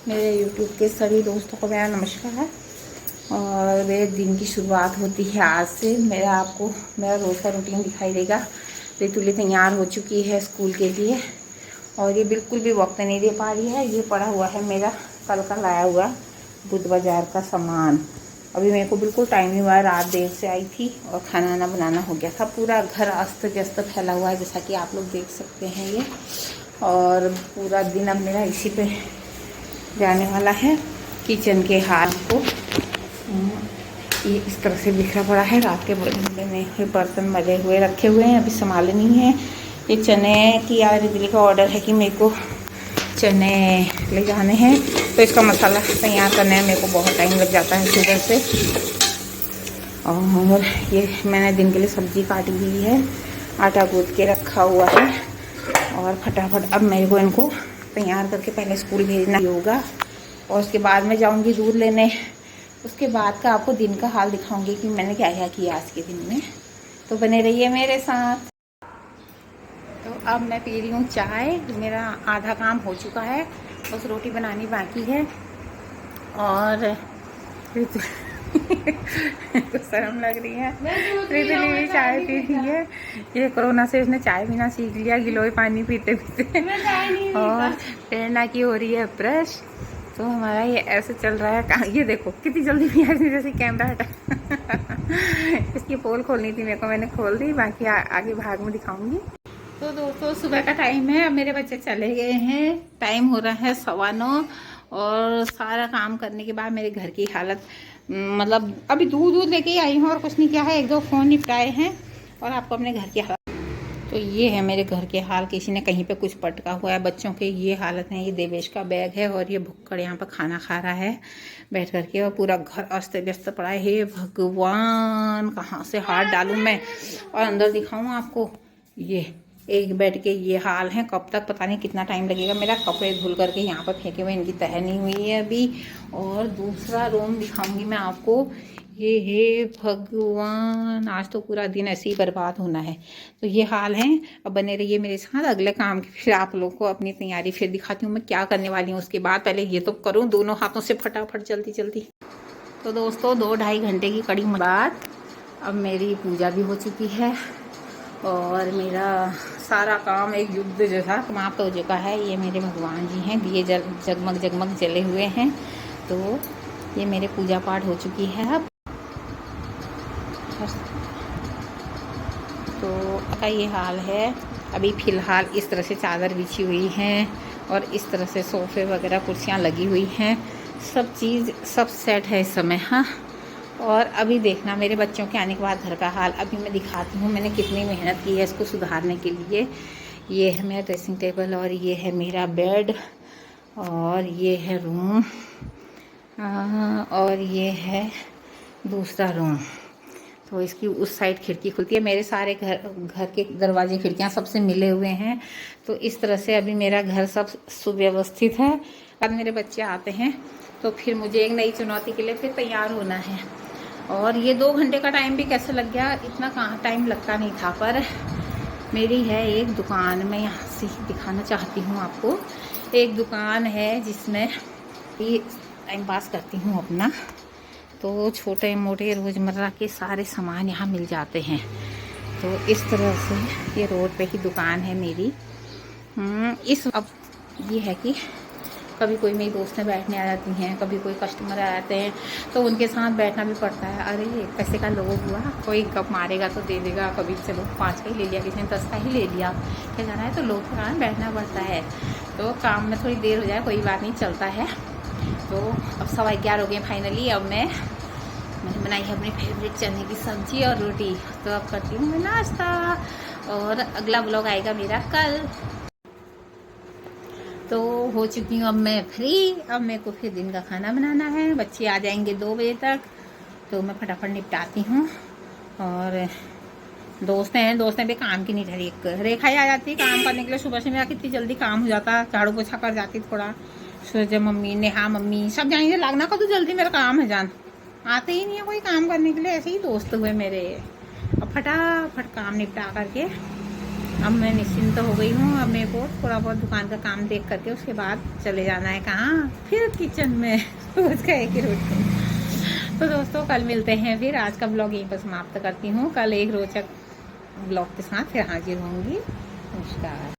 मेरे यूट्यूब के सभी दोस्तों को मेरा नमस्कार। और मेरे दिन की शुरुआत होती है आज से। मेरा रोज़ का रूटीन दिखाई देगा। रितुली तैयार हो चुकी है स्कूल के लिए और ये बिल्कुल भी वक्त नहीं दे पा रही है। ये पड़ा हुआ है मेरा कल का लाया हुआ बुध बाज़ार का सामान। अभी मेरे को बिल्कुल टाइम नहीं हुआ है, रात देर से आई थी और खाना वाना बनाना हो गया था। पूरा घर अस्त व्यस्त फैला हुआ है जैसा कि आप लोग देख सकते हैं ये। और पूरा दिन अब मेरा इसी पे जाने वाला है। किचन के हाथ को ये इस तरह से बिखरा पड़ा है। रात के मैंने ये बर्तन मले हुए रखे हुए हैं, अभी संभाले नहीं हैं। ये चने की यार दिल्ली का ऑर्डर है कि मेरे को चने ले जाने हैं, तो इसका मसाला तैयार करने में मेरे को बहुत टाइम लग जाता है सुबह से। और ये मैंने दिन के लिए सब्ज़ी काटी हुई है, आटा गूँथ के रखा हुआ है और फटाफट अब मेरे को इनको तैयार करके पहले स्कूल भेजना होगा और उसके बाद मैं जाऊंगी दूध लेने। उसके बाद का आपको दिन का हाल दिखाऊंगी कि मैंने क्या क्या किया आज के दिन में, तो बने रहिए मेरे साथ। तो अब मैं पी रही हूँ चाय। मेरा आधा काम हो चुका है, बस रोटी बनानी बाकी है। और तो शर्म लग रही है, रितुली भी चाय पी रही है। ये कोरोना से इसने चाय पीना सीख लिया, गिलोय पानी पीते पीते। और प्रेरणा की हो रही है ब्रश। तो हमारा ये ऐसे चल रहा है। ये देखो कितनी जल्दी भी है, जैसे कैमरा हटा। इसकी पोल खोलनी थी मेरे को, मैंने खोल दी। बाकी आगे भाग में दिखाऊंगी। तो दोस्तों सुबह का टाइम है, अब मेरे बच्चे चले गए हैं। टाइम हो रहा है 9:15 और सारा काम करने के बाद मेरे घर की हालत मतलब अभी दूध लेके आई हूँ और कुछ नहीं किया है। 1-2 फ़ोन निपटाए हैं और आपको अपने घर की हालत। तो ये है मेरे घर के हाल। किसी ने कहीं पे कुछ पटका हुआ है, बच्चों के ये हालत है। ये देवेश का बैग है और ये भुक्कड़ यहाँ पर खाना खा रहा है बैठ करके और पूरा घर अस्त व्यस्त पड़ा है। हे भगवान, कहाँ से हाथ डालूँ मैं और अंदर दिखाऊँ आपको। ये एक बेड के ये हाल है, कब तक पता नहीं कितना टाइम लगेगा। मेरा कपड़े धुल करके यहाँ पर फेंके हुए, इनकी तह नहीं हुई है अभी। और दूसरा रूम दिखाऊंगी मैं आपको। ये हे भगवान, आज तो पूरा दिन ऐसे ही बर्बाद होना है। तो ये हाल है। अब बने रहिए मेरे साथ, अगले काम की फिर आप लोगों को अपनी तैयारी फिर दिखाती हूँ मैं क्या करने वाली हूँ उसके बाद। पहले ये तो करूँ दोनों हाथों से फटाफट जल्दी जल्दी। तो दोस्तों 2-2.5 घंटे की कड़ी बाद अब मेरी पूजा भी हो चुकी है और मेरा सारा काम एक युद्ध जैसा समाप्त हो चुका है। ये मेरे भगवान जी हैं, दिए जगमग जगमग जले हुए हैं। तो ये मेरे पूजा पाठ हो चुकी है। अब तो का ये हाल है। अभी फ़िलहाल इस तरह से चादर बिछी हुई है और इस तरह से सोफ़े वगैरह कुर्सियाँ लगी हुई हैं। सब चीज़ सब सेट है इस समय। हाँ, और अभी देखना मेरे बच्चों के आने के बाद घर का हाल अभी मैं दिखाती हूँ मैंने कितनी मेहनत की है इसको सुधारने के लिए। ये है मेरा ड्रेसिंग टेबल और ये है मेरा बेड और ये है रूम और ये है दूसरा रूम। तो इसकी उस साइड खिड़की खुलती है। मेरे सारे घर के दरवाजे खिड़कियाँ सबसे मिले हुए हैं। तो इस तरह से अभी मेरा घर सब सुव्यवस्थित है। अब मेरे बच्चे आते हैं तो फिर मुझे एक नई चुनौती के लिए फिर तैयार होना है। और ये 2 घंटे का टाइम भी कैसे लग गया, इतना कहाँ टाइम लगता नहीं था। पर मेरी है एक दुकान, मैं यहाँ से दिखाना चाहती हूँ आपको। एक दुकान है जिसमें भी टाइम पास करती हूँ अपना। तो छोटे मोटे रोज़मर्रा के सारे सामान यहाँ मिल जाते हैं। तो इस तरह से ये रोड पे ही दुकान है मेरी। अब ये है कि कभी कोई मेरी दोस्तें बैठने आ जाती हैं, कभी कोई कस्टमर आ जाते हैं तो उनके साथ बैठना भी पड़ता है। अरे पैसे का लोभ हुआ, कोई कप मारेगा तो दे देगा, कभी चलो 5 का ही ले लिया, किसी ने 10 का ही ले लिया, क्या जाना है। तो लोग के कारण बैठना पड़ता है। तो काम में थोड़ी देर हो जाए कोई बात नहीं, चलता है। तो अब 11:15 हो गए फाइनली। अब मैंने बनाई है अपनी फेवरेट चने की सब्जी और रोटी। तो अब करती हूँ मैं नाश्ता और अगला ब्लॉग आएगा मेरा कल। तो हो चुकी हूँ अब मैं फ्री। अब मेरे को फिर दिन का खाना बनाना है, बच्चे आ जाएंगे 2 बजे तक। तो मैं फटाफट निपटाती हूँ। और दोस्तें भी काम की नहीं ठहरी। रेखा ही आ जाती है काम करने के लिए। सुबह से मेरा कितनी जल्दी काम हो जाता, झाड़ू पोछा कर जाती थोड़ा। सूरज मम्मी, नेहा मम्मी सब जाएंगे, लागना का तो जल्दी मेरा काम है जान। आते ही नहीं है कोई काम करने के लिए, ऐसे ही दोस्त हुए मेरे। अब फटाफट काम निपटा करके अब मैं निश्चिंत हो गई हूँ। अब मेरे को थोड़ा बहुत दुकान का काम देख करके उसके बाद चले जाना है कहाँ, फिर किचन में। रोज का एक ही रूटीन। तो दोस्तों कल मिलते हैं फिर। आज का ब्लॉग यहीं पर समाप्त करती हूँ। कल एक रोचक ब्लॉग के साथ फिर हाजिर होंगी। नमस्कार।